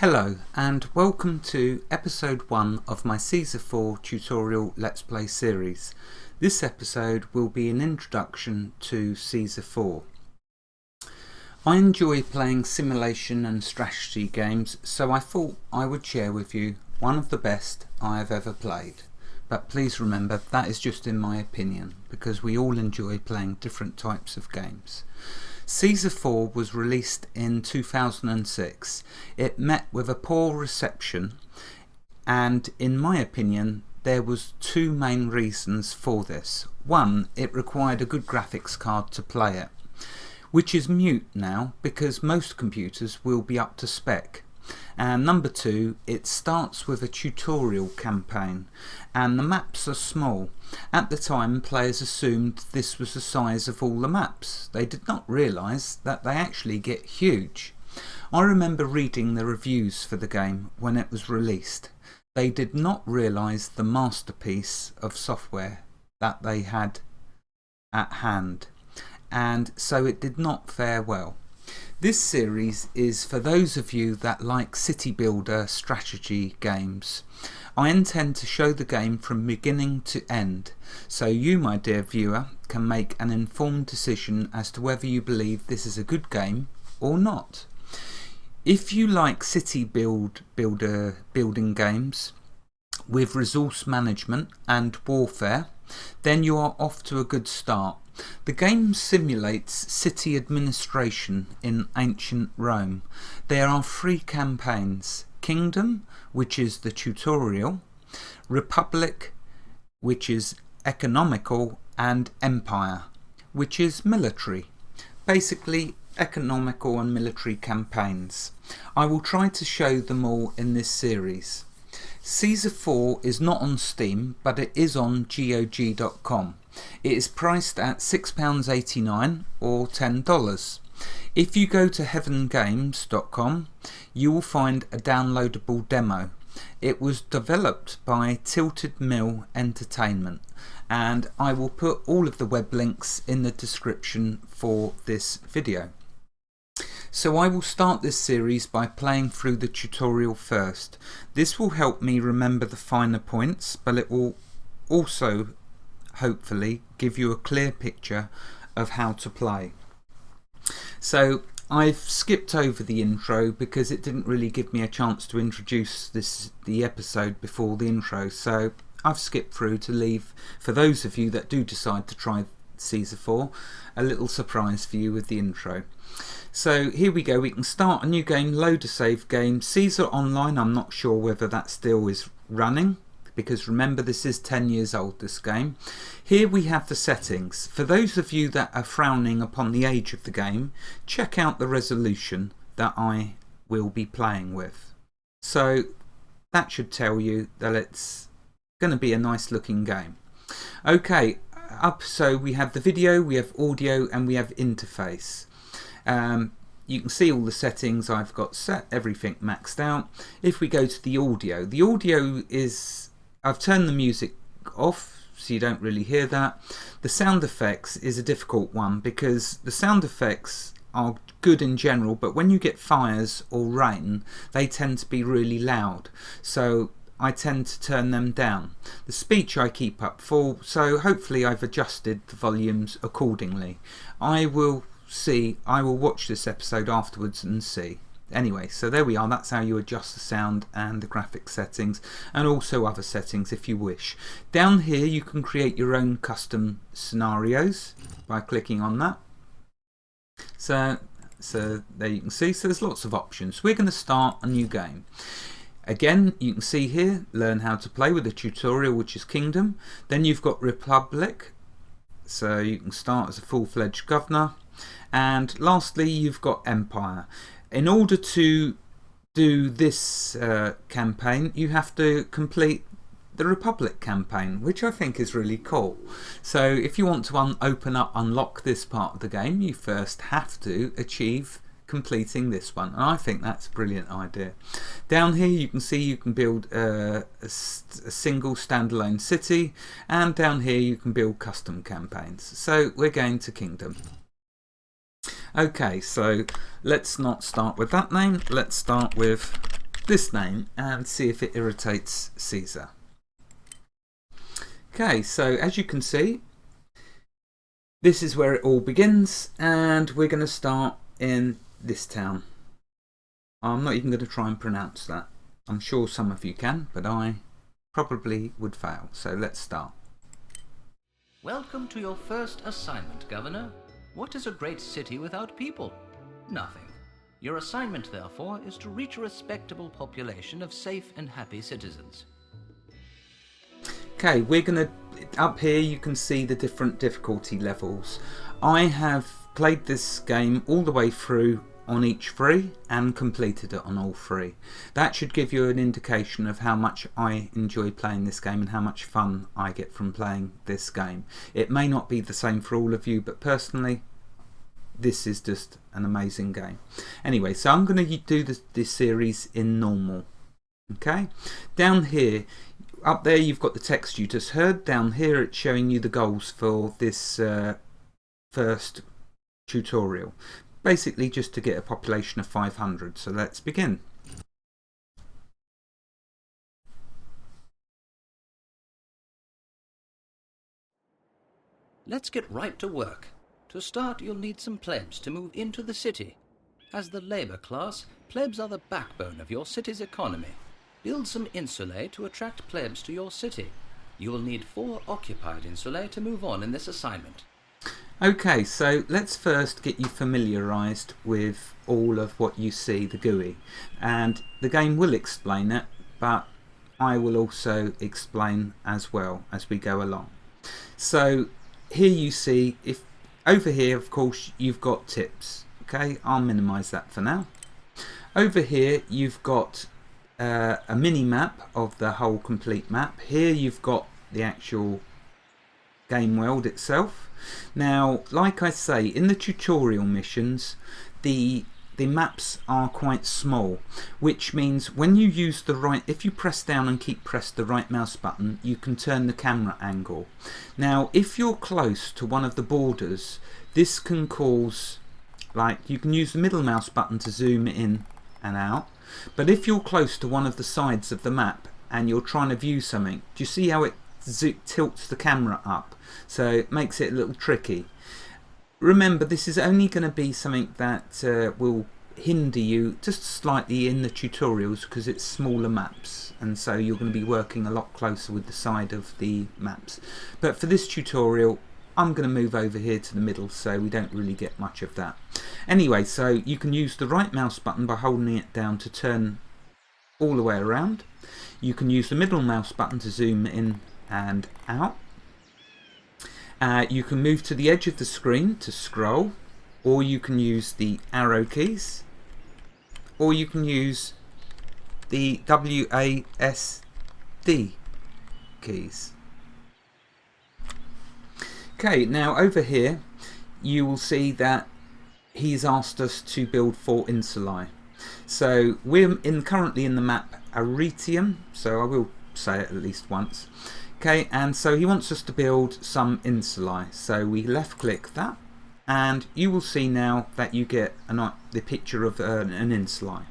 Hello and welcome to episode 1 of my Caesar 4 tutorial Let's Play series. This episode will be an introduction to Caesar 4. I enjoy playing simulation and strategy games, so I thought I would share with you one of the best I have ever played. But please remember that is just in my opinion, because we all enjoy playing different types of games. Caesar 4 was released in 2006. It met with a poor reception, and in my opinion there was two main reasons for this. One, it required a good graphics card to play it, which is mute now because most computers will be up to spec. And number two, it starts with a tutorial campaign and the maps are small. At the time, players assumed this was the size of all the maps. They did not realise that they actually get huge. I remember reading the reviews for the game when it was released. They did not realise the masterpiece of software that they had at hand, and so it did not fare well. This series is for those of you that like city builder strategy games. I intend to show the game from beginning to end, so you, my dear viewer, can make an informed decision as to whether you believe this is a good game or not. If you like city building games with resource management and warfare, then you are off to a good start. The game simulates city administration in ancient Rome. There are 3 campaigns: Kingdom, which is the tutorial, Republic, which is economical, and Empire, which is military. Basically economical and military campaigns. I will try to show them all in this series. Caesar 4 is not on Steam, but it is on GOG.com. It is priced at £6.89 or $10. If you go to heavengames.com, you will find a downloadable demo. It was developed by Tilted Mill Entertainment, and I will put all of the web links in the description for this video. So I will start this series by playing through the tutorial first. This will help me remember the finer points, but it will also hopefully give you a clear picture of how to play. So I've skipped over the intro because it didn't really give me a chance to introduce the episode before the intro, so I've skipped through to leave, for those of you that do decide to try Caesar 4, a little surprise for you with the intro. So here we go, we can start a new game, load a save game. Caesar Online, I'm not sure whether that still is running, because remember this is 10 years old, this game. Here we have the settings. For those of you that are frowning upon the age of the game, check out the resolution that I will be playing with. So that should tell you that it's going to be a nice looking game. Okay, so we have the video, we have audio, and we have interface. You can see all the settings I've got set, everything maxed out. If we go to the audio is, I've turned the music off so you don't really hear that. The sound effects is a difficult one because the sound effects are good in general, but when you get fires or rain they tend to be really loud, so I tend to turn them down. The speech I keep up full, so hopefully I've adjusted the volumes accordingly. I will watch this episode afterwards and see. Anyway, so there we are. That's how you adjust the sound and the graphic settings, and also other settings if you wish. Down here you can create your own custom scenarios by clicking on that. So there you can see, so there's lots of options. We're going to start a new game. Again, you can see here, learn how to play with the tutorial, which is Kingdom. Then you've got Republic, so you can start as a full-fledged governor. And lastly, you've got Empire. In order to do this campaign, you have to complete the Republic campaign, which I think is really cool. So if you want to unlock this part of the game, you first have to achieve completing this one, and I think that's a brilliant idea. Down here you can see you can build a single standalone city, and down here you can build custom campaigns. So we're going to Kingdom. Okay, so let's not start with that name. Let's start with this name and see if it irritates Caesar. Okay, so as you can see, this is where it all begins, and we're going to start in this town. I'm not even going to try and pronounce that. I'm sure some of you can, but I probably would fail. So let's start. Welcome to your first assignment, Governor. What is a great city without people? Nothing. Your assignment, therefore, is to reach a respectable population of safe and happy citizens. Okay, we're going to... Up here you can see the different difficulty levels. I have played this game all the way through on each free and completed it on all three. That should give you an indication of how much I enjoy playing this game and how much fun I get from playing this game. It may not be the same for all of you, but personally this is just an amazing game. Anyway, so I'm going to do this series in normal. Okay, down here, up there you've got the text you just heard. Down here it's showing you the goals for this first tutorial. Basically just to get a population of 500. So let's begin. Let's get right to work. To start, you'll need some plebs to move into the city. As the labour class, plebs are the backbone of your city's economy. Build some insulae to attract plebs to your city. You will need 4 occupied insulae to move on in this assignment. Okay, so let's first get you familiarised with all of what you see, the GUI. And the game will explain it, but I will also explain as well as we go along. So here you see, over here of course you've got tips. Okay, I'll minimise that for now. Over here you've got a mini map of the whole complete map. Here you've got the actual game world itself. Now, like I say, in the tutorial missions, the maps are quite small, which means when you use the right, if you press down and keep pressed the right mouse button, you can turn the camera angle. Now, if you're close to one of the borders, this can cause, like, you can use the middle mouse button to zoom in and out, but if you're close to one of the sides of the map and you're trying to view something, do you see how it tilts the camera up? So it makes it a little tricky. Remember, this is only going to be something that will hinder you just slightly in the tutorials because it's smaller maps, and so you're going to be working a lot closer with the side of the maps. But for this tutorial I'm going to move over here to the middle so we don't really get much of that. Anyway, so you can use the right mouse button by holding it down to turn all the way around. You can use the middle mouse button to zoom in and out. You can move to the edge of the screen to scroll, or you can use the arrow keys, or you can use the WASD keys. Okay, now over here you will see that he's asked us to build 4 insulae. So we're currently in the map Arretium, so I will say it at least once. Okay, and so he wants us to build some insulae. So we left click that, and you will see now that you get the picture of an insulae.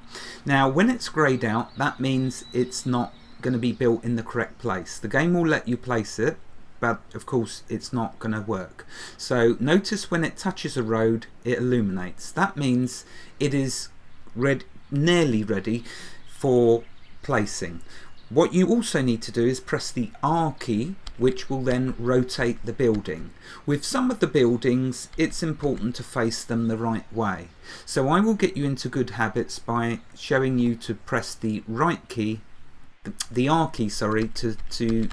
Now when it's greyed out, that means it's not going to be built in the correct place. The game will let you place it, but of course it's not going to work. So notice when it touches a road it illuminates. That means it is nearly ready for placing. What you also need to do is press the R key, which will then rotate the building. With some of the buildings it's important to face them the right way. So I will get you into good habits by showing you to press the right key, the R key, sorry, to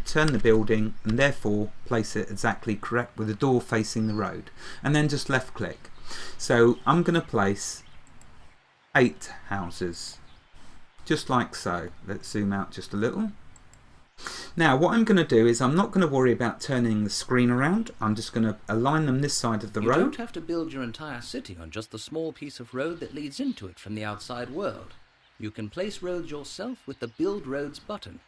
turn the building and therefore place it exactly correct with the door facing the road, and then just left click. So I'm going to place 8 houses, just like so. Let's zoom out just a little. Now what I'm going to do is I'm not going to worry about turning the screen around. I'm just going to align them this side of the road. You don't have to build your entire city on just the small piece of road that leads into it from the outside world. You can place roads yourself with the Build Roads button.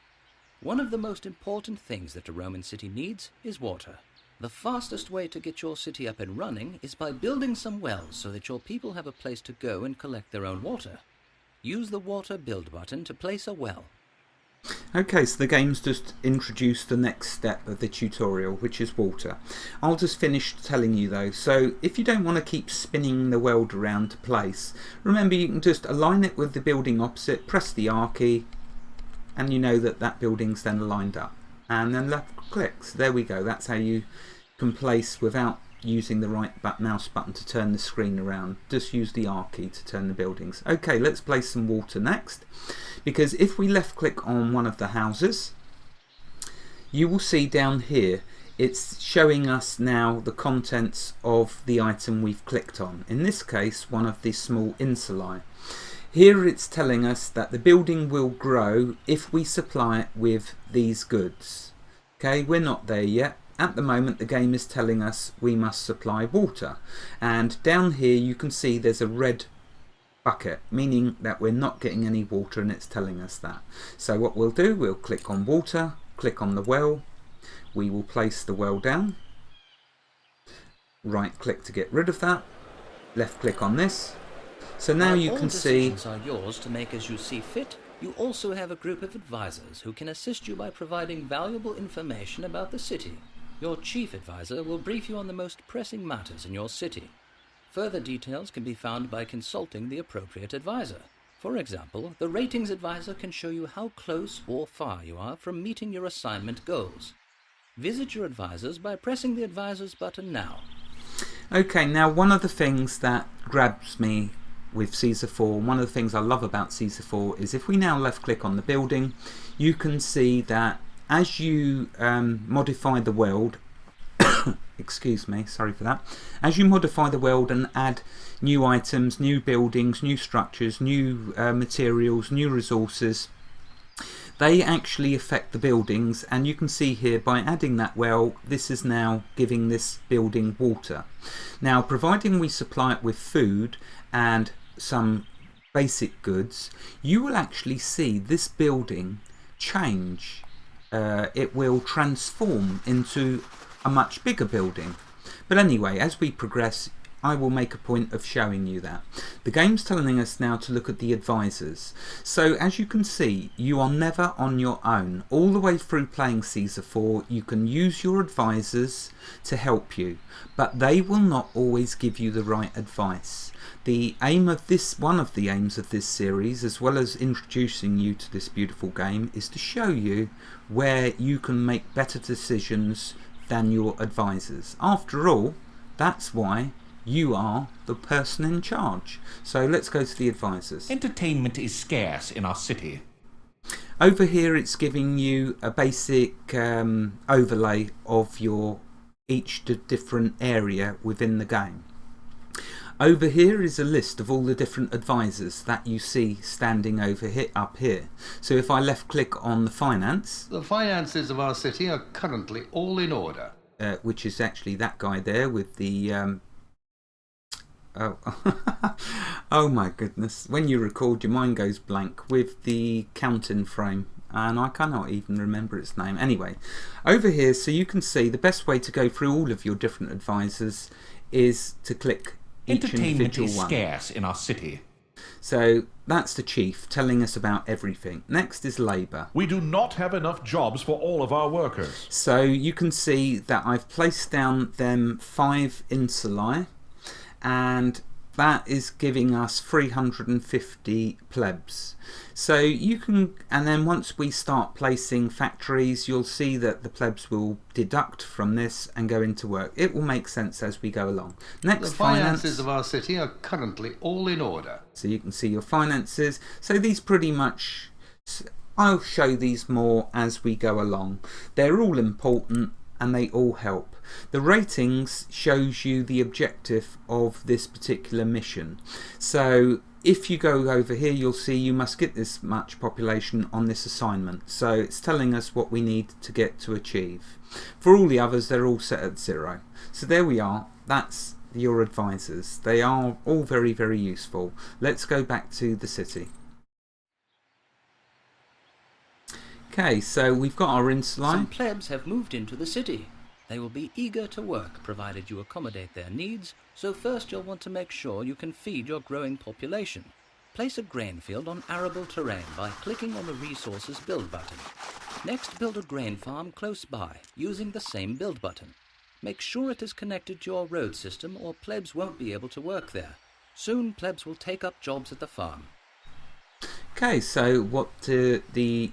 One of the most important things that a Roman city needs is water. The fastest way to get your city up and running is by building some wells so that your people have a place to go and collect their own water. use the water build button to place a well. Okay, so the game's just introduced the next step of the tutorial, which is water. I'll just finish telling you though. So if you don't want to keep spinning the world around to place, remember you can just align it with the building opposite, press the R key, and you know that that building's then aligned up. And then left click. So there we go. That's how you can place without using the right mouse button to turn the screen around. Just use the R key to turn the buildings. Okay, let's place some water next, because if we left click on one of the houses, you will see down here it's showing us now the contents of the item we've clicked on. In this case, one of the small insulae. Here it's telling us that the building will grow if we supply it with these goods. Okay, we're not there yet. At the moment the game is telling us we must supply water, and down here you can see there's a red bucket, meaning that we're not getting any water, and it's telling us that. So what we'll do, we'll click on water, click on the well, we will place the well down, right click to get rid of that, left click on this. So now you can see all decisions are yours to make as you see fit. You also have a group of advisors who can assist you by providing valuable information about the city. Your chief advisor will brief you on the most pressing matters in your city. Further details can be found by consulting the appropriate advisor. For example, the ratings advisor can show you how close or far you are from meeting your assignment goals. Visit your advisors by pressing the advisors button now. Okay, now one of the things that grabs me with Caesar 4, one of the things I love about Caesar 4 is if we now left click on the building, you can see that as you modify the world, excuse me, sorry for that, as you modify the world and add new items, new buildings, new structures, new materials, new resources, they actually affect the buildings, and you can see here by adding that well, this is now giving this building water. Now providing we supply it with food and some basic goods, you will actually see this building change. It will transform into a much bigger building. But anyway, as we progress, I will make a point of showing you that. The game's telling us now to look at the advisors. So as you can see, you are never on your own. All the way through playing Caesar 4, you can use your advisors to help you, but they will not always give you the right advice. The aim of this, one of the aims of this series, as well as introducing you to this beautiful game, is to show you where you can make better decisions than your advisors. After all, that's why you are the person in charge. So let's go to the advisors. Entertainment is scarce in our city. Over here it's giving you a basic overlay of your each different area within the game. Over here is a list of all the different advisors that you see standing over here, up here. So if I left click on the finance, the finances of our city are currently all in order. Which is actually that guy there with the oh my goodness, when you record your mind goes blank, with the counting frame, and I cannot even remember its name. Anyway, over here, so you can see the best way to go through all of your different advisors is to click each Entertainment is one. scarce in our city. So that's the chief telling us about everything. Next is labour. We do not have enough jobs for all of our workers. So you can see that I've placed down them 5 insulae, and that is giving us 350 plebs. So you can, and then once we start placing factories, you'll see that the plebs will deduct from this and go into work. It will make sense as we go along. Next, the finances of our city are currently all in order. So you can see your finances. So these pretty much, I'll show these more as we go along. They're all important and they all help. The ratings shows you the objective of this particular mission. So if you go over here, you'll see you must get this much population on this assignment. So it's telling us what we need to get to achieve. For all the others, they're all set at 0. So there we are. That's your advisors. They are all very, very useful. Let's go back to the city. Okay, so we've got our insulae. Some plebs have moved into the city. They will be eager to work, provided you accommodate their needs, so first you'll want to make sure you can feed your growing population. place a grain field on arable terrain by clicking on the Resources Build button. Next, build a grain farm close by, using the same build button. Make sure it is connected to your road system or plebs won't be able to work there. Soon, plebs will take up jobs at the farm. Okay, so what the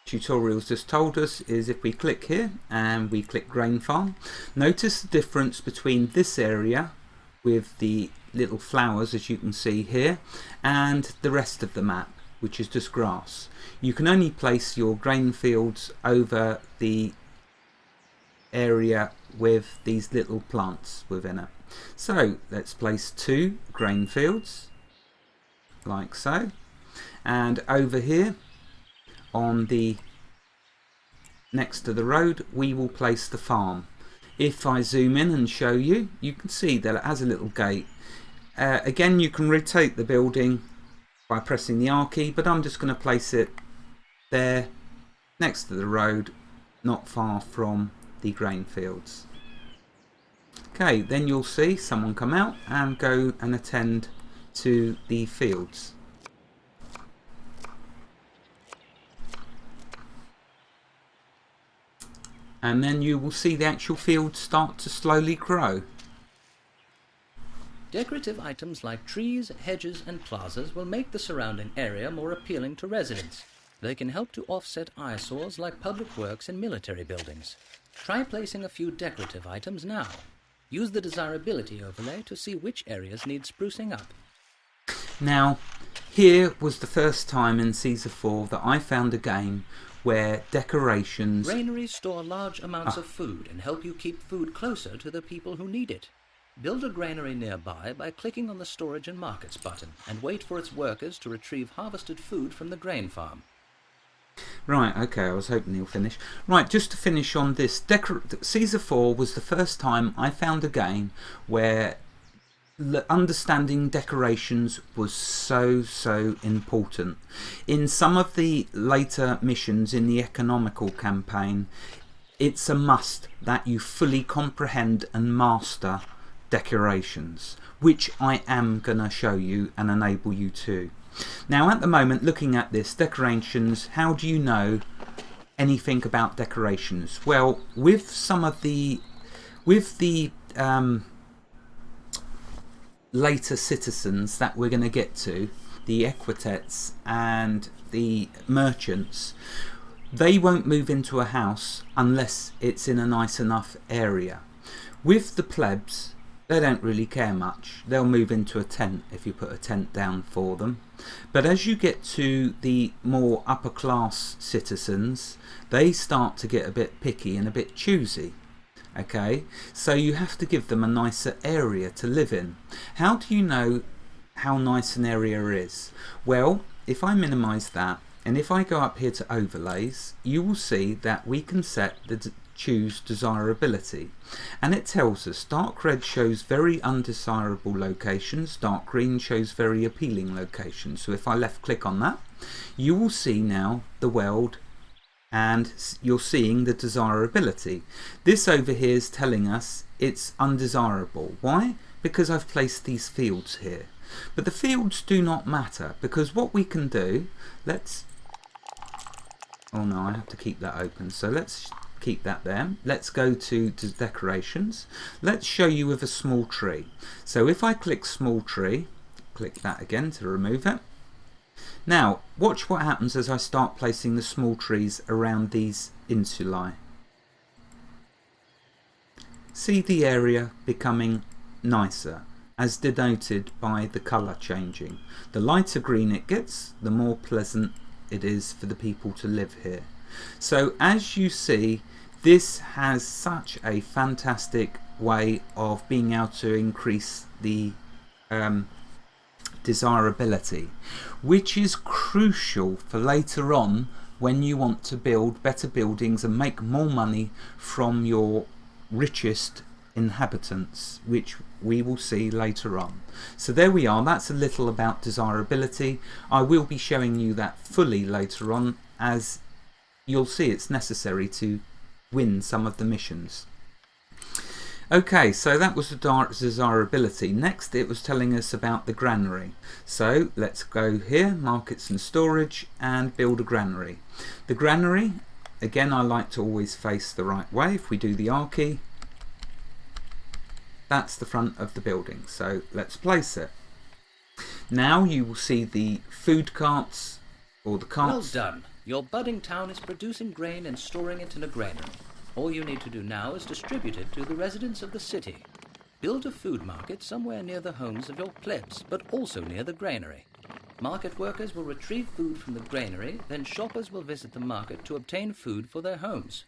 tutorials just told us is if we click here and we click grain farm, notice the difference between this area with the little flowers, as you can see here, and the rest of the map, which is just grass. You can only place your grain fields over the area with these little plants within it. So let's place 2 grain fields like so, and over here on the next to the road we will place the farm. If I zoom in and show you, you can see that it has a little gate. Again, you can rotate the building by pressing the R key, but I'm just going to place it there next to the road, not far from the grain fields. Okay, then you'll see someone come out and go and attend to the fields. And then you will see the actual fields start to slowly grow. Decorative items like trees, hedges and plazas will make the surrounding area more appealing to residents. They can help to offset eyesores like public works and military buildings. Try placing a few decorative items now. Use the desirability overlay to see which areas need sprucing up. Now, here was the first time in Caesar 4 that I found a game where decorations... Granaries store large amounts of food and help you keep food closer to the people who need it. Build a granary nearby by clicking on the Storage and Markets button and wait for its workers to retrieve harvested food from the grain farm. Right, okay, I was hoping he'll finish. Right, just to finish on this, Caesar 4 was the first time I found a game where understanding decorations was so important. In some of the later missions in the economical campaign, it's a must that you fully comprehend and master decorations, which I am going to show you and enable you to. Now at the moment, looking at this, decorations, how do you know anything about decorations? Well, with some of the later citizens that we're going to get to, the equitets and the merchants, they won't move into a house unless it's in a nice enough area. With the plebs, they don't really care much. They'll move into a tent if you put a tent down for them. But as you get to the more upper class citizens, they start to get a bit picky and a bit choosy. Okay, so you have to give them a nicer area to live in. How do you know how nice an area is? Well, if I minimize that and if I go up here to overlays, you will see that we can set the choose desirability, and it tells us dark red shows very undesirable locations, dark green shows very appealing locations. So if I left click on that, you will see now the world and you're seeing the desirability. This over here is telling us it's undesirable. Why? Because I've placed these fields here. But the fields do not matter, because what we can do, oh no, I have to keep that open, so let's keep that there. Let's go to decorations. Let's show you with a small tree. So if I click small tree, click that again to remove it. Now watch what happens as I start placing the small trees around these insulae. See the area becoming nicer, as denoted by the colour changing. The lighter green it gets, the more pleasant it is for the people to live here. So as you see, this has such a fantastic way of being able to increase the desirability, which is crucial for later on when you want to build better buildings and make more money from your richest inhabitants, which we will see later on. So there we are, that's a little about desirability. I will be showing you that fully later on, as you'll see it's necessary to win some of the missions. Okay, so that was the desirability. Next it was telling us about the granary. So let's go here, markets and storage, and build a granary. The granary, again, I like to always face the right way. If we do the R key, that's the front of the building. So let's place it. Now you will see the food carts, or the carts. Well done. Your budding town is producing grain and storing it in a granary. All you need to do now is distribute it to the residents of the city. Build a food market somewhere near the homes of your plebs, but also near the granary. Market workers will retrieve food from the granary, then shoppers will visit the market to obtain food for their homes.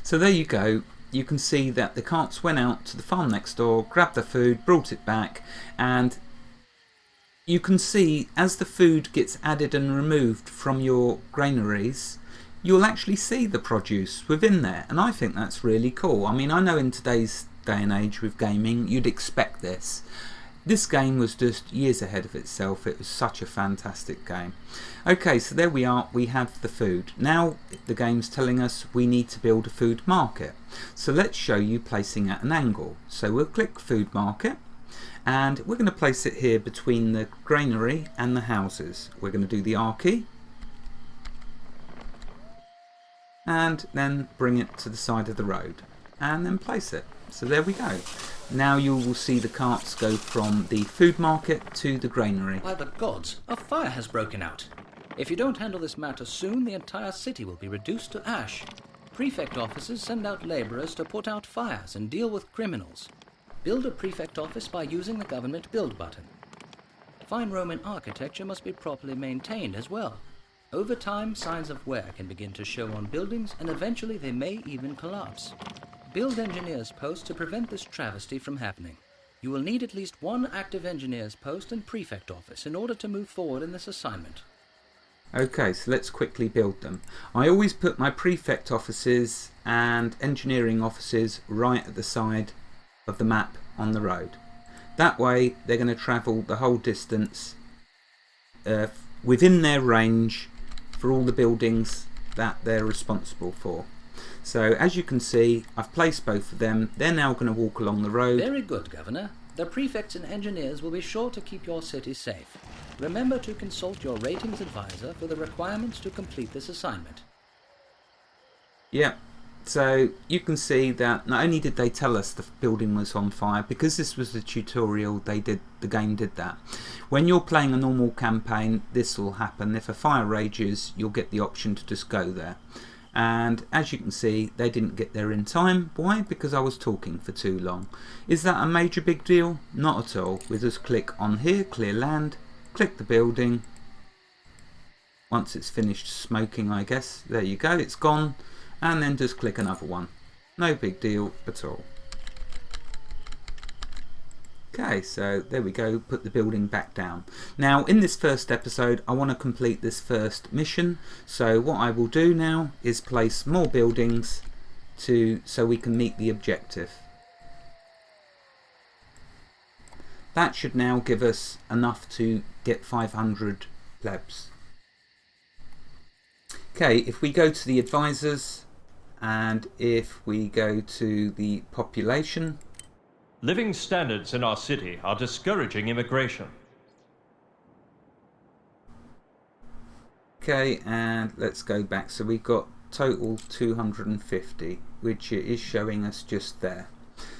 So there you go. You can see that the carts went out to the farm next door, grabbed the food, brought it back, and you can see as the food gets added and removed from your granaries, you'll actually see the produce within there, and I think that's really cool. I mean, I know in today's day and age with gaming you'd expect this. This game was just years ahead of itself. It was such a fantastic game. Okay, so there we are, we have the food. Now the game's telling us we need to build a food market. So let's show you placing at an angle. So we'll click food market, and we're going to place it here between the granary and the houses. We're going to do the R key, and then bring it to the side of the road, and then place it. So there we go. Now you will see the carts go from the food market to the granary. By the gods, a fire has broken out. If you don't handle this matter soon, the entire city will be reduced to ash. Prefect offices send out labourers to put out fires and deal with criminals. Build a prefect office by using the government build button. Fine Roman architecture must be properly maintained as well. Over time, signs of wear can begin to show on buildings, and eventually they may even collapse. Build engineers' posts to prevent this travesty from happening. You will need at least one active engineer's post and prefect office in order to move forward in this assignment. Okay, so let's quickly build them. I always put my prefect offices and engineering offices right at the side of the map on the road. That way they're going to travel the whole distance within their range for all the buildings that they're responsible for. So as you can see, I've placed both of them. They're now going to walk along the road. Very good, Governor. The prefects and engineers will be sure to keep your city safe. Remember to consult your ratings advisor for the requirements to complete this assignment. Yeah, so you can see that not only did they tell us the building was on fire, because this was the tutorial, the game did that. When you're playing a normal campaign, this will happen. If a fire rages, you'll get the option to just go there. And as you can see, they didn't get there in time. Why? Because I was talking for too long. Is that a major big deal? Not at all. We just click on here, clear land, click the building. Once it's finished smoking, I guess, there you go, it's gone. And then just click another one. No big deal at all. Okay, so there we go, put the building back down. Now in this first episode I want to complete this first mission, so what I will do now is place more buildings so we can meet the objective. That should now give us enough to get 500 plebs. Okay, if we go to the advisors and if we go to the population, Living standards in our city are discouraging immigration. okay, and let's go back. So we've got total 250, which is showing us just there.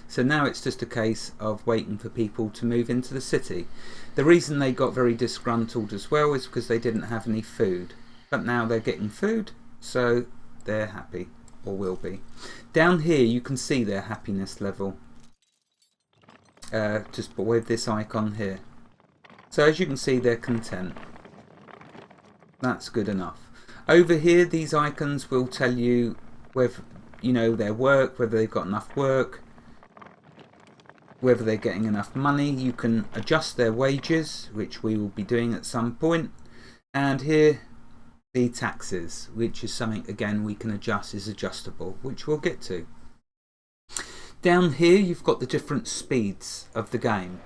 So now it's just a case of waiting for people to move into the city. The reason they got very disgruntled as well is because they didn't have any food. But now they're getting food, so they're happy, or will be. Down here you can see their happiness level. Just with this icon here. So as you can see, they're content. That's good enough. Over here, these icons will tell you whether, their work, whether they've got enough work, whether they're getting enough money. You can adjust their wages, which we will be doing at some point. And here, the taxes, which is something, again, we can adjust, is adjustable, which we'll get to. Down here you've got the different speeds of the game.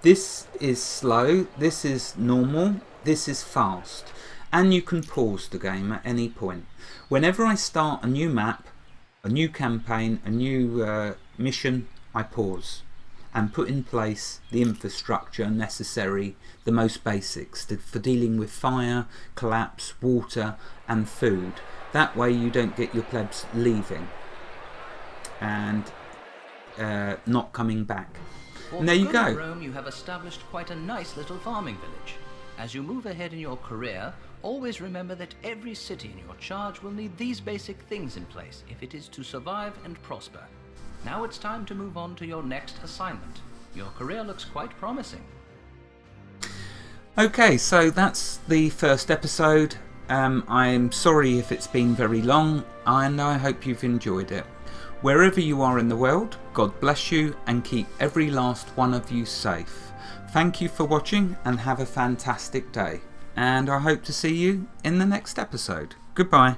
This is slow, this is normal, this is fast, and you can pause the game at any point. Whenever I start a new map, a new campaign, a new mission, I pause and put in place the infrastructure necessary, the most basics for dealing with fire, collapse, water and food. That way you don't get your plebs leaving and not coming back. And there you go. Rome, you have established quite a nice little farming village. As you move ahead in your career, always remember that every city in your charge will need these basic things in place if it is to survive and prosper. Now it's time to move on to your next assignment. Your career looks quite promising. Okay, so that's the first episode. I'm sorry if it's been very long, and I hope you've enjoyed it. Wherever you are in the world, God bless you and keep every last one of you safe. Thank you for watching and have a fantastic day. And I hope to see you in the next episode. Goodbye.